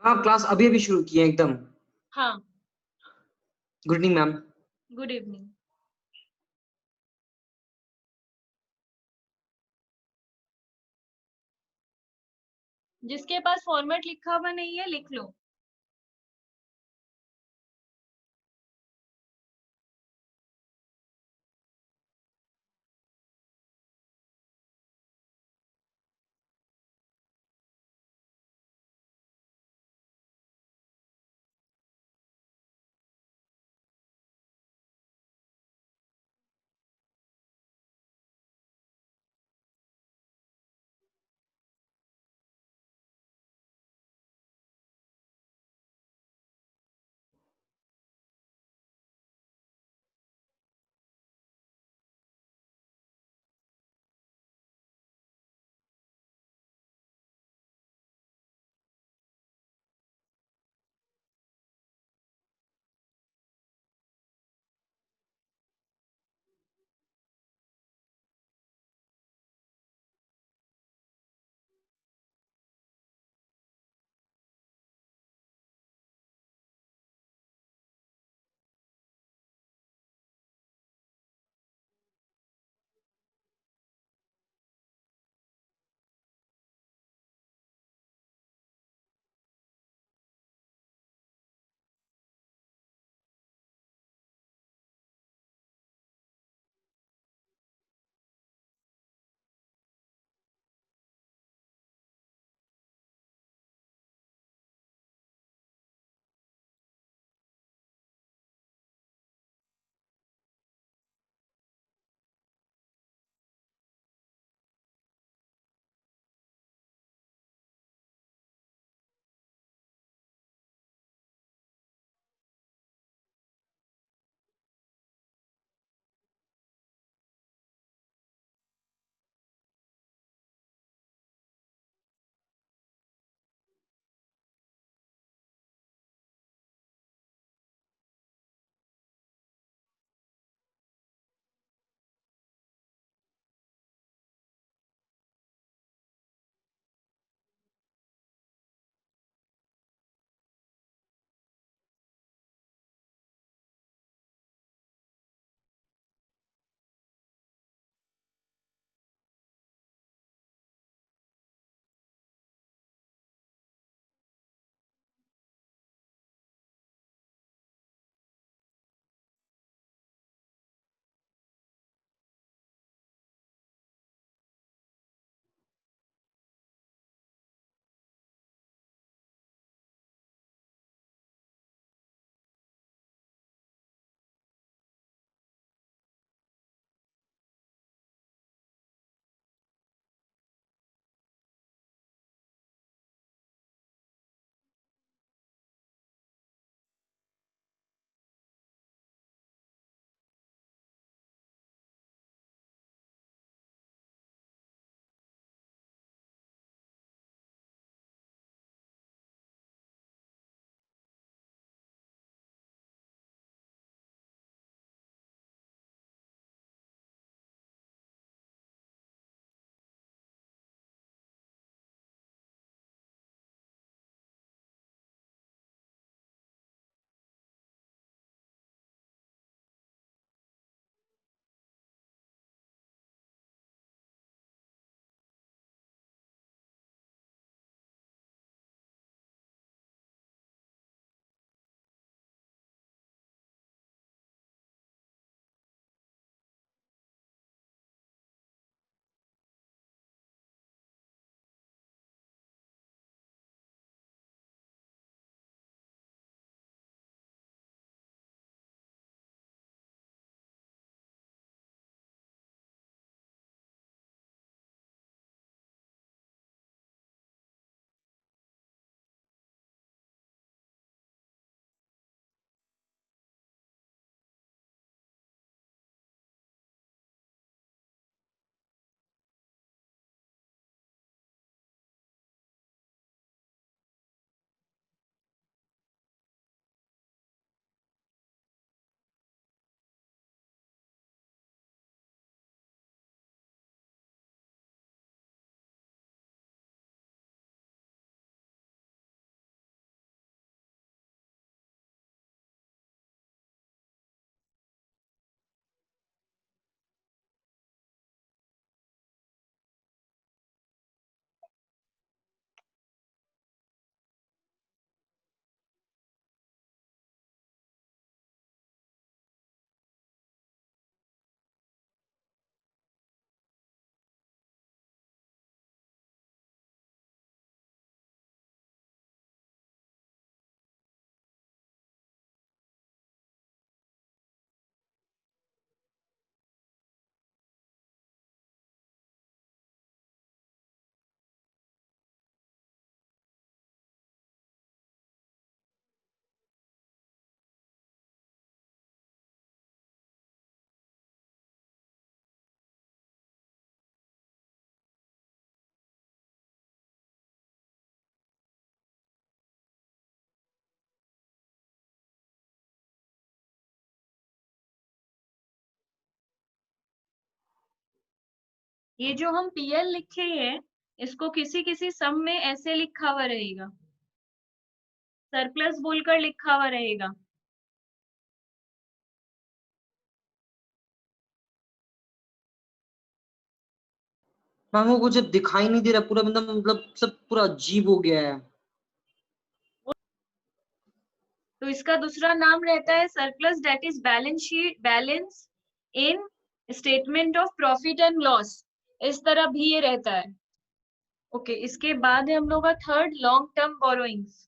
हाँ, क्लास अभी-अभी शुरू की है एकदम। हाँ, good evening ma'am. Good evening. जिसके पास फॉर्मेट लिखा हुआ नहीं है, लिख लो। ये जो हम पीएल लिखे हैं, इसको किसी किसी सम में ऐसे लिखा हुआ रहेगा, सरप्लस बोलकर लिखा हुआ रहेगा। मैम वो कुछ दिखाई नहीं दे रहा, पूरा मतलब सब पूरा अजीब हो गया है। तो इसका दूसरा नाम रहता है surplus, that is balance sheet, balance in statement of profit and loss. इस तरह भी ये रहता है। ओके, इसके बाद है हम लोग का थर्ड, लॉन्ग टर्म बोरोइंग्स।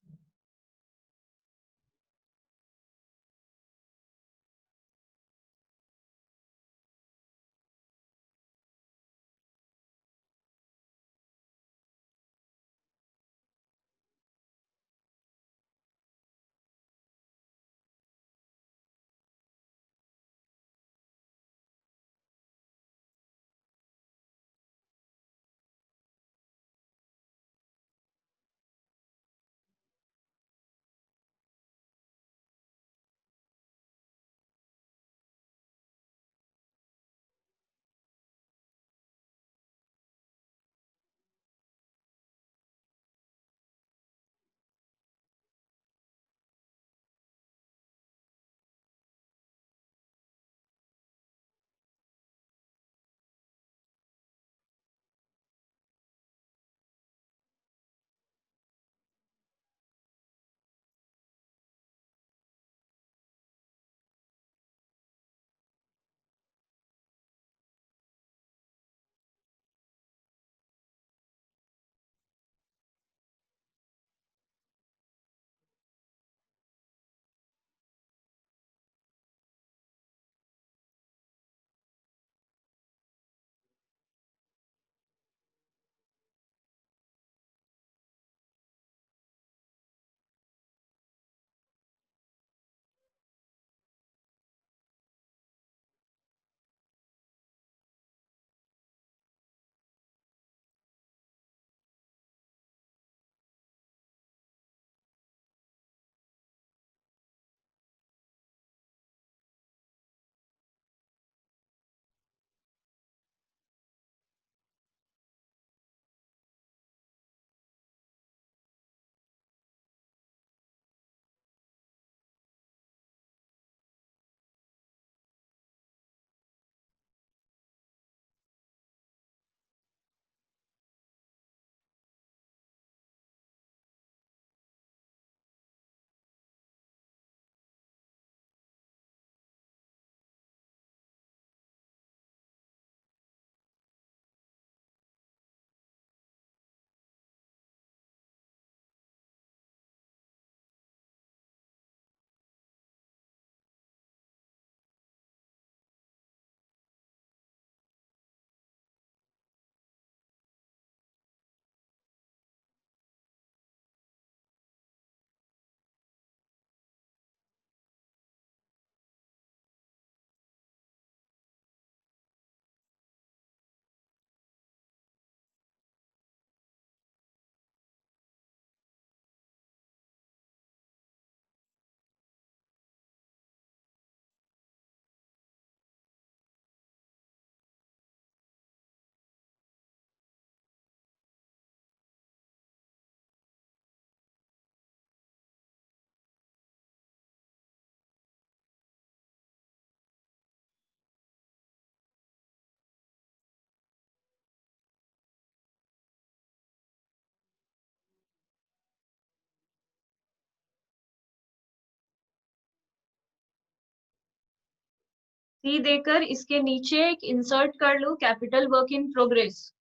सी देकर इसके नीचे एक इंसर्ट कर लो, कैपिटल वर्क इन प्रोग्रेस।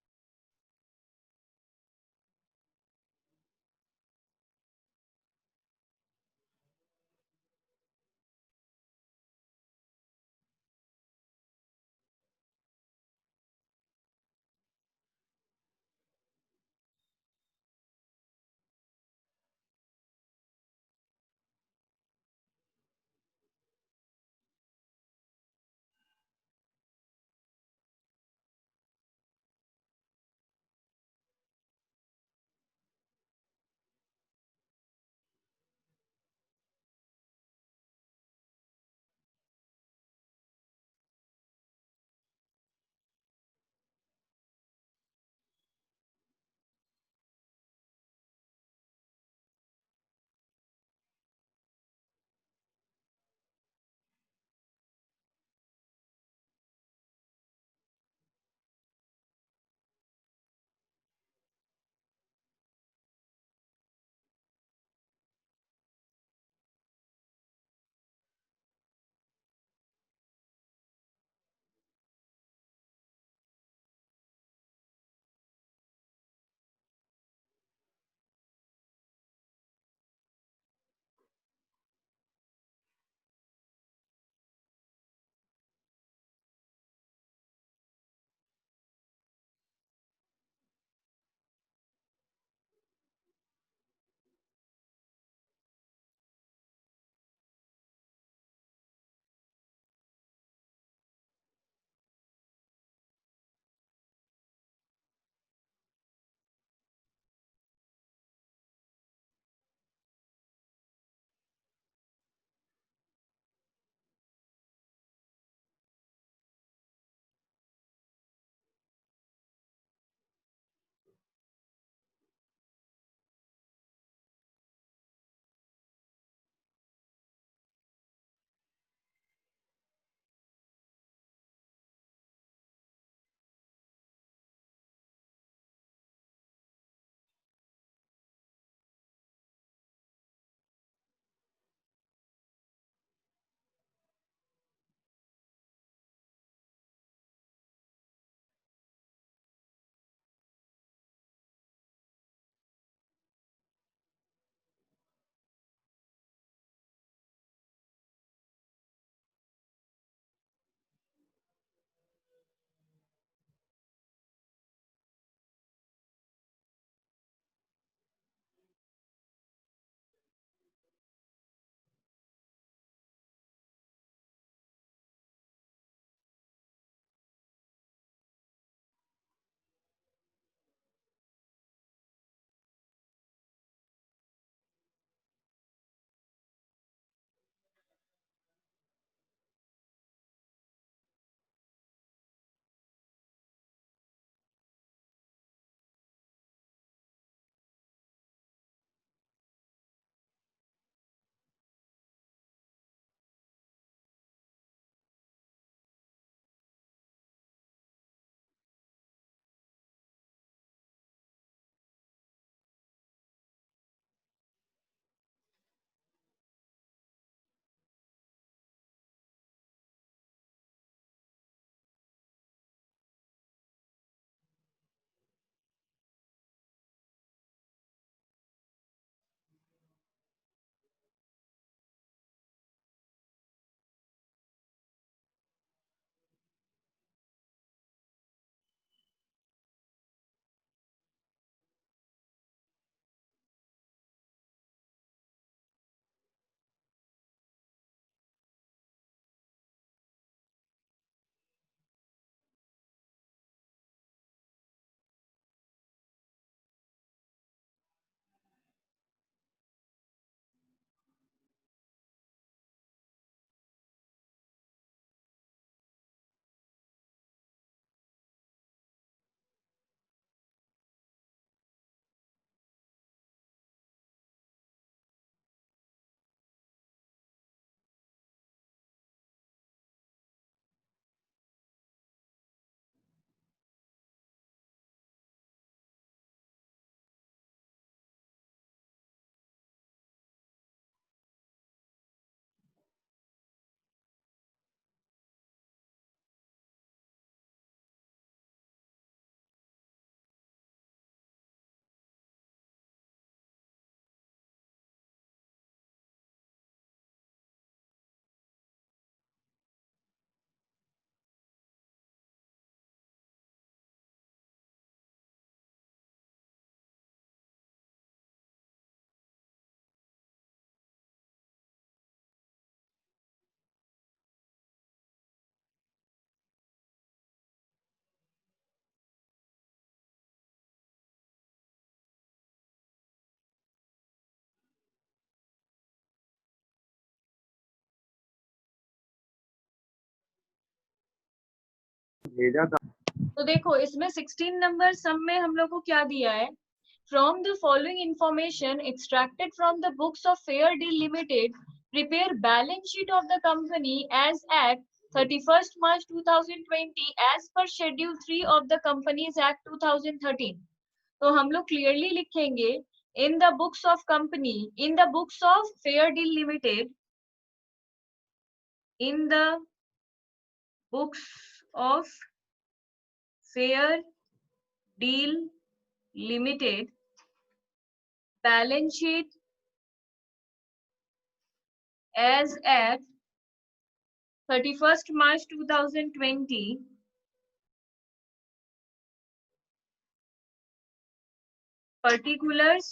भेजा था। तो देखो इसमें 16 नंबर सम में हम लोग को क्या दिया है, from the following information extracted from the books of Fair Deal Limited prepare balance sheet of the company as at 31st March 2020 as per schedule 3 of the Companies Act 2013। तो हम लोग क्लियरली लिखेंगे in the books of company, in the books of Fair Deal limited, in the books of Fair Deal limited balance sheet as at 31st March 2020 particulars,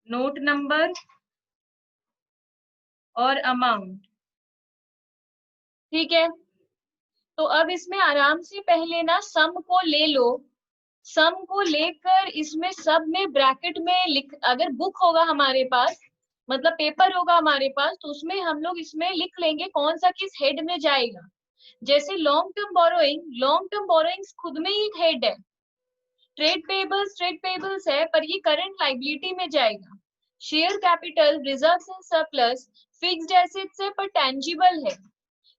note number और amount. ठीक है, तो अब इसमें आराम से पहले ना सम को ले लो, सम को लेकर इसमें सब में ब्रैकेट में लिख, अगर बुक होगा हमारे पास, मतलब पेपर होगा हमारे पास, तो उसमें हम लोग इसमें लिख लेंगे कौन सा किस हेड में जाएगा। जैसे लॉन्ग टर्म बोरोइंग्स खुद में ही एक हेड है, ट्रेड पेबल्स है पर ये करंट लाइबिलिटी में जाएगा। Share capital, reserves and surplus fixed assets है पर टेंजिबल है।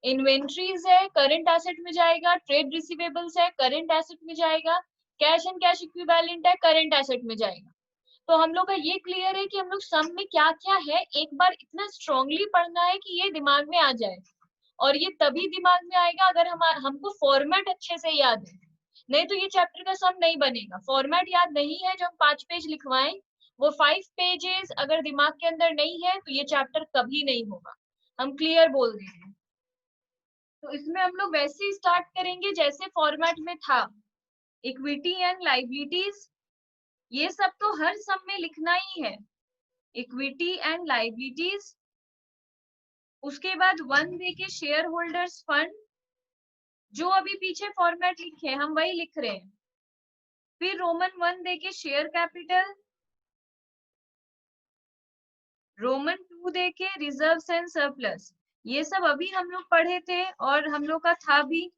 इन्वेंट्रीज है करंट एसेट में जाएगा, ट्रेड रिसीवेबल्स है करंट एसेट में जाएगा, कैश एंड कैश इक्विवेलेंट है करंट एसेट में जाएगा। तो हम लोग का ये क्लियर है कि हम लोग सम में क्या क्या है, एक बार इतना स्ट्रांगली पढ़ना है कि ये दिमाग में आ जाए, और ये तभी दिमाग में आएगा अगर हमको फॉर्मेट अच्छे से याद है, नहीं तो ये चैप्टर का सम नहीं बनेगा। फॉर्मेट याद नहीं है, जो हम 5 पेज लिखवाएं वो 5 पेजेस अगर दिमाग के अंदर नहीं है तो ये चैप्टर कभी नहीं होगा, हम क्लियर बोल रहे हैं। तो इसमें हम लोग वैसे ही स्टार्ट करेंगे जैसे फॉर्मेट में था, इक्विटी एंड लाइबिलिटीज, ये सब तो हर सम में लिखना ही है, इक्विटी एंड लाइबिलिटीज। उसके बाद 1 दे के शेयर होल्डर्स फंड, जो अभी पीछे फॉर्मेट लिखे हैं हम वही लिख रहे हैं। फिर रोमन 1 दे के शेयर कैपिटल, रोमन 2 दे के रिजर्व्स एंड सरप्लस, ये सब अभी हम लोग पढ़े थे और हम लोग का था भी।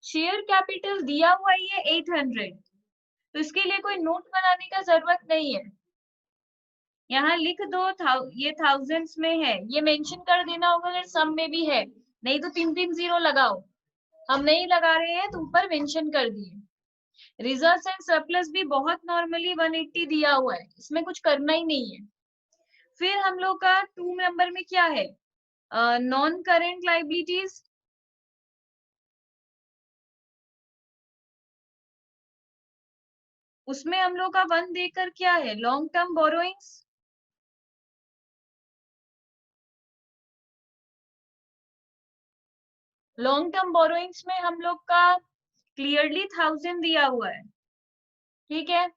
शेयर कैपिटल दिया हुआ ही है 800, तो इसके लिए कोई नोट बनाने का जरूरत नहीं है, यहाँ लिख दो ये थाउजेंड्स में है, ये मेंशन कर देना होगा अगर सम में भी है, नहीं तो 3-3 जीरो लगाओ, हम नहीं लगा रहे हैं तो ऊपर मेंशन कर दिए। रिजर्व्स एंड सरप्लस भी बहुत नॉर्मली 180 दिया हुआ है, इसमें कुछ करना ही नहीं है। फिर हम लोग का 2 नंबर में क्या है, नॉन करेंट लाइबिलिटीज, उसमें हम लोग का 1 देकर क्या है, long term borrowings, long term borrowings में हम लोग का क्लियरली 1000 दिया हुआ है। ठीक है,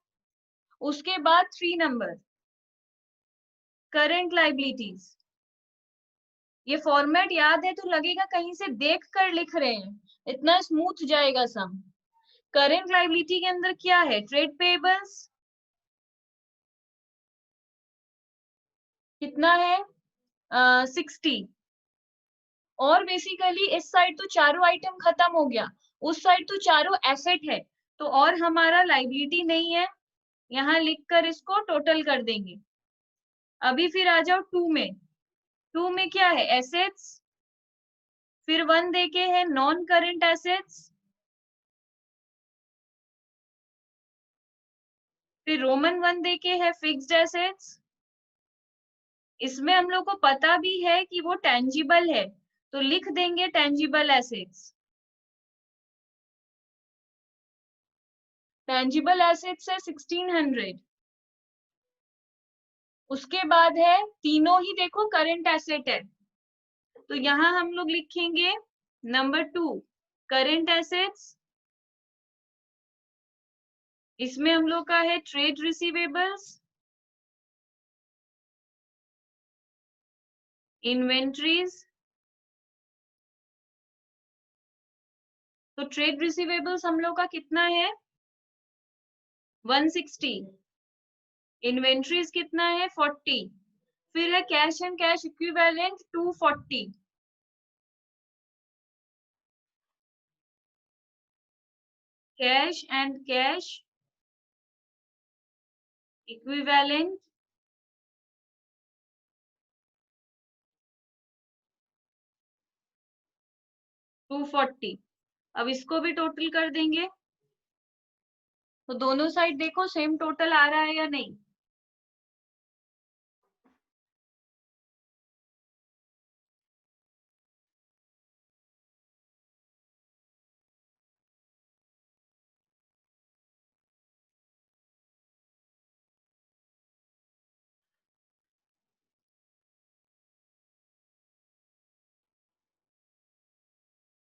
उसके बाद 3 नंबर करंट लाइबिलिटीज, ये फॉर्मेट याद है तो लगेगा कहीं से देख कर लिख रहे हैं, इतना स्मूथ जाएगा सम। करंट लाइबिलिटी के अंदर क्या है, ट्रेड पेबल्स कितना है 60, और बेसिकली इस साइड तो चारों आइटम खत्म हो गया, उस साइड तो चारों एसेट है, तो और हमारा लाइबिलिटी नहीं है, यहाँ लिखकर इसको टोटल कर देंगे। अभी फिर आ जाओ 2 में, 2 में क्या है, एसेट्स, फिर 1 देके है नॉन करंट एसेट्स, फिर रोमन 1 देके है फिक्स्ड एसेट्स। इसमें हम लोग को पता भी है कि वो टेंजिबल है, तो लिख देंगे टेंजिबल एसेट्स, टेंजिबल एसेट्स है 1600। उसके बाद है तीनों ही देखो करंट एसेट है, तो यहाँ हम लोग लिखेंगे नंबर 2 करंट एसेट्स, इसमें हम लोग का है ट्रेड रिसीवेबल्स, इन्वेंट्रीज, तो ट्रेड रिसीवेबल्स हम लोग का कितना है 160, इन्वेंट्रीज कितना है 40, फिर है cash and cash equivalent 240, cash and cash equivalent 240। अब इसको भी टोटल कर देंगे, तो दोनों साइड देखो सेम टोटल आ रहा है या नहीं।